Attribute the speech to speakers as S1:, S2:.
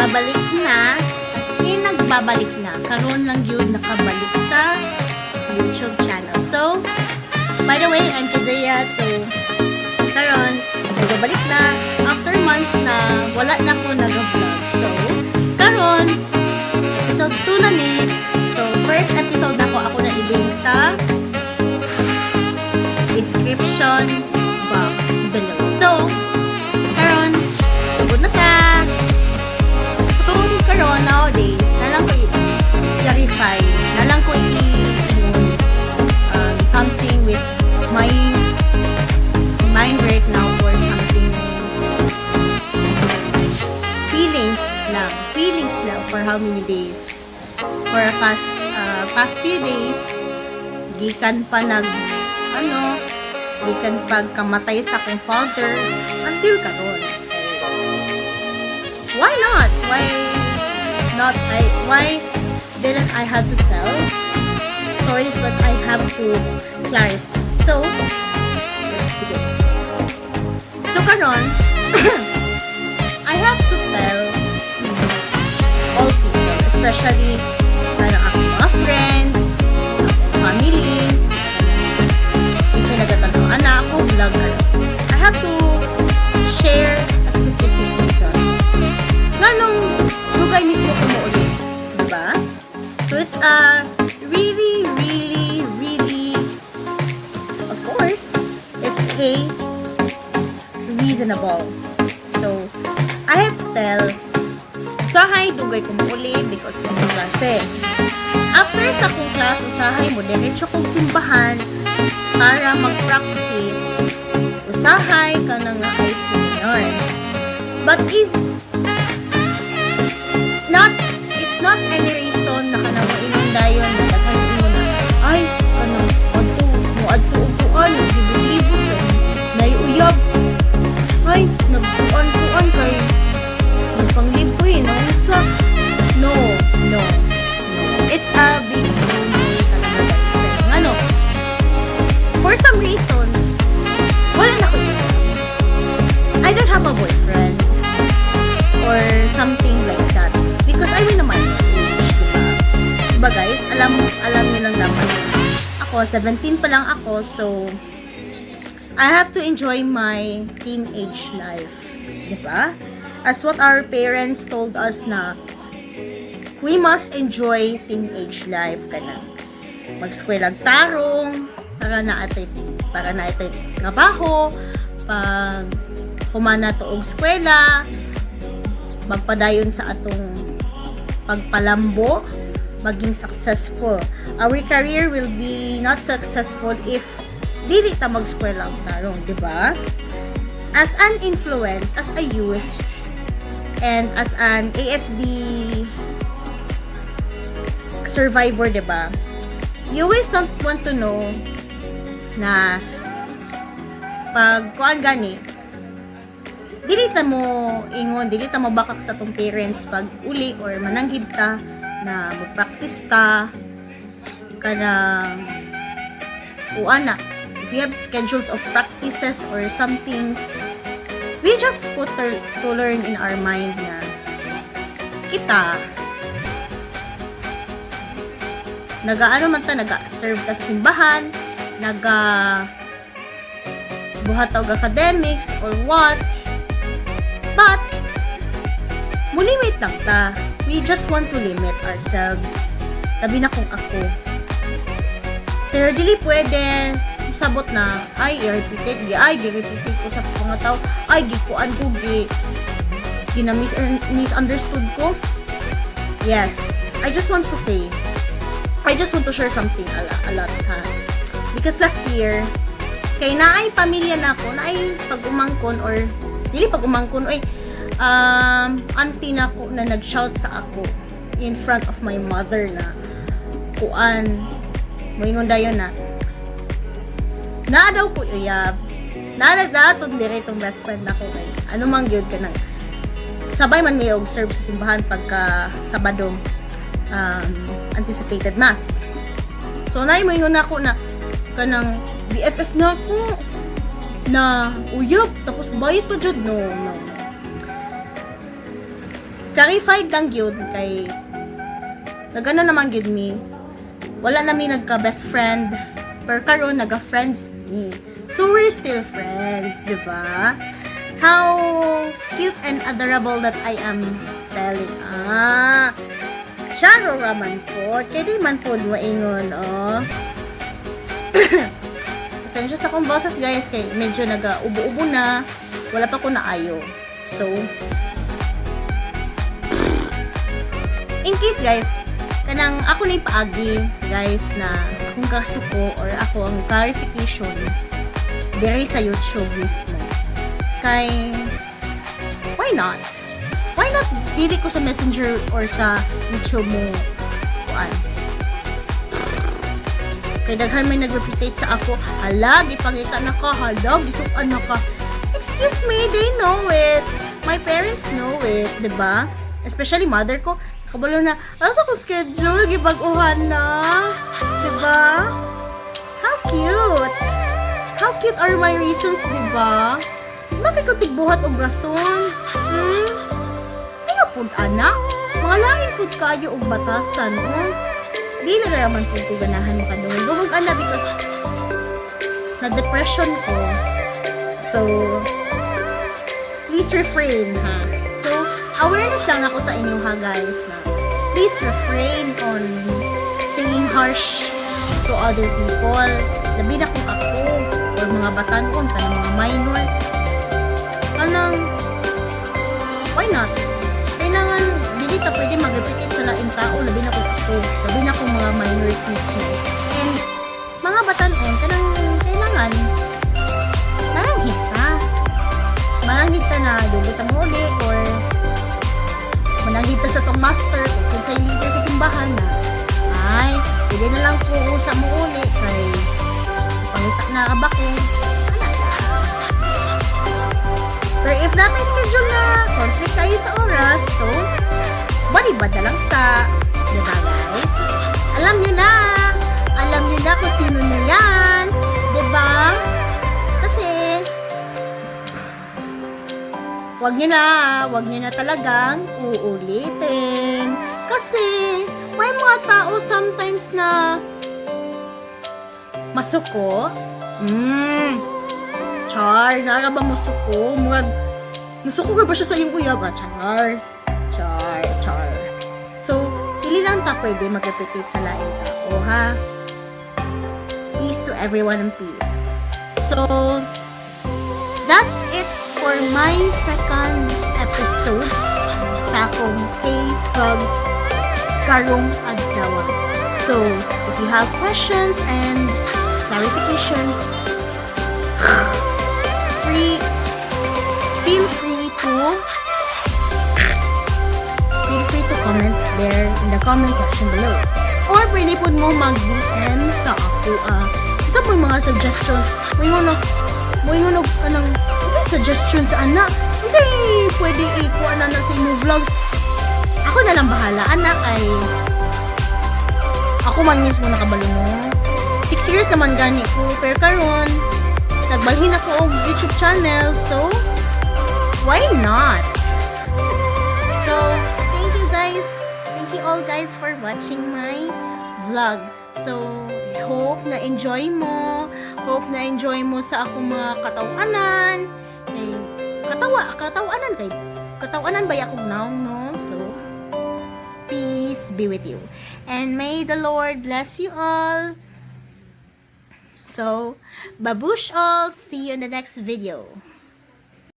S1: nagbabalik na, as in nagbabalik na, karon lang yun nakabalik sa YouTube channel. So, by the way, I'm Kazaya. So, karon nagbabalik na after months na wala na ko nag-vlog. So, karon episode 2 na ni. So, first episode na ako na i-link sa description box below. So, karon sugod na ka. So, karon nowadays, nalang ko i-clarify, nalang ko something with my mind right now for something feelings lang for how many days. For a past few days, gikan pa gikan pagkamatay sa akong father until karon. Why not? Why didn't I have to tell stories but I have to clarify? So, let's begin. So, karon, I have to tell all people, especially akong mga friends, akong family, yung pinagatalang anak ko, vlogger. I have to share a specific reason. Nganong lugay mismo ko mo ulit, diba? So, it's a really, of course, it's a reasonable. So, I have to tell, usahay, dugay ko mo uli because kung klase. After sa kong class, usahay mo, diretso kong simbahan para mag-practice. Usahay ka na nga ay senior. But it's not any reason na ka na mainong dayon na naghain mo na, ay, adto upuan, nagbibig-libog, naiuyab, ay, nagpuan-puan kay nagpanglib ko nausa. No. It's a big no talaga guys. For some reasons, wala na ko dito. I don't have a boyfriend or something like that because I win a minor age, diba guys? Alam niyo lang naman. Ako, 17 pa lang ako, so I have to enjoy my teenage life, diba? As what our parents told us na we must enjoy teenage life kana. Mag-skwelag tarong para na atay trabaho, pag humana tuog eskwela, magpadayon sa atong pagpalambo, maging successful. Our career will be not successful if dili ta mag-eskwela ang tarong, diba? As an influence, as a youth, and as an ASD survivor, diba? You always don't want to know na pag kuan gani, dili ta mo ingon, dili ta mo bakak sa tong parents pag uli or mananghid ta na mag-practice ta kana uana. If you have schedules of practices or some things, we just put to learn in our mind na kita naga-serve ka sa simbahan, buhat og academics or what, but mulimit lang ta. We just want to limit ourselves. Sabi na kung ako, pero dili pwede sabot na ay i-repeat ko sa mga tao, ay gikuan ko misunderstood ko. Yes, I just want to share something a lot ha. Because last year kay naay pamilya na ako, naay pag-umangkon or dili pag-umangkon auntie na ko na nag-shout sa ako in front of my mother na kuan moingon dayon na daw ko uyab. Natod dire itong best friend nako kay ano man gyud ka nang sabay man may observe sa simbahan pagka Sabado anticipated mass. So nay moingon nako na kanang BFF na ako na uyab tapos bayad pa jud no. clarified lang yun kay nagano naman gid mi. Wala na mi nagka best friend. Pero karon naga friends ni. So we're still friends, di ba? How cute and adorable that I am telling. Charo raman po. Kaya di man po maingon, oh. Pasensya sa kong boses, guys, kay medyo naga-ubo-ubo na. Wala pa ko naayo. So, in case, guys, kanang ako na ipaagi, guys, na akong kasuko or ako ang clarification diri sa YouTube mismo. Kay, why not? Why not dili ko sa Messenger or sa YouTube mo kuan? Kay daghan may nag-repeat sa ako, hala, gipangita na ka, hala, gisukan na ka. Excuse me, they know it. My parents know it, diba? Especially mother ko, kabalo na, asa ko schedule, gibag-uhan na. Diba? How cute! How cute are my reasons, diba? Bakit ko tigbuhat og rason? Kaya pud anak, mga langit pud kayo og batasan, di na naman pud ko ganahan mo kadungog. Gumag ana because na-depression ko. So, please refrain, ha? So, awareness lang ako sa inyo, ha, guys, na please refrain on saying harsh to other people. Labi na kung ako or mga batanon, kanang mga minor. Anang, why not? Kailangan, dili ta pwede mag-replicate sa laing tao, labi na kung ako, labi na kung mga minors mismo. And, mga batanon, kailangan, malanghit ka. Malanghit ka na, dugot ang huli, or mananghit ka sa tong master, kung sa leader sa simbahan na, ay, pwede na lang po sa mo uli, kay, pangita na kabako, pero if that may schedule na conflict kayo sa oras, so, balibad na lang sa, diba guys? Alam nyo na kung sino na yan, diba? Kasi, wag nyo na talagang uulitin. Kasi, may mga tao sometimes na masuko, Char, nara ba musuko? Murag, nasuko ka ba siya sa iyong uyab? Char. So, pili lang ta pwede mag-replicate sa laing tao, ha? Peace to everyone and peace. So, that's it for my second episode sa akong K-Vlogs karong adlaw. So, if you have questions and clarifications, feel free to comment there in the comment section below. Or pwede po mo mag-DM sa ako. Sa po mga suggestions. May ngunog kanang suggestions anak. Kasi pwede ikuha na sa inyo vlogs. Ako na lang bahala. Anak ay ako man mismo nakabalo mo. 6 years naman gani ko. Pero karon nagbalhin ako og YouTube channel, so why not? So, thank you all guys for watching my vlog. So, hope na enjoy mo sa akong mga katawanan. Katawanan ba yakog naong, no? So, peace be with you. And may the Lord bless you all. So, babush all. See you in the next video.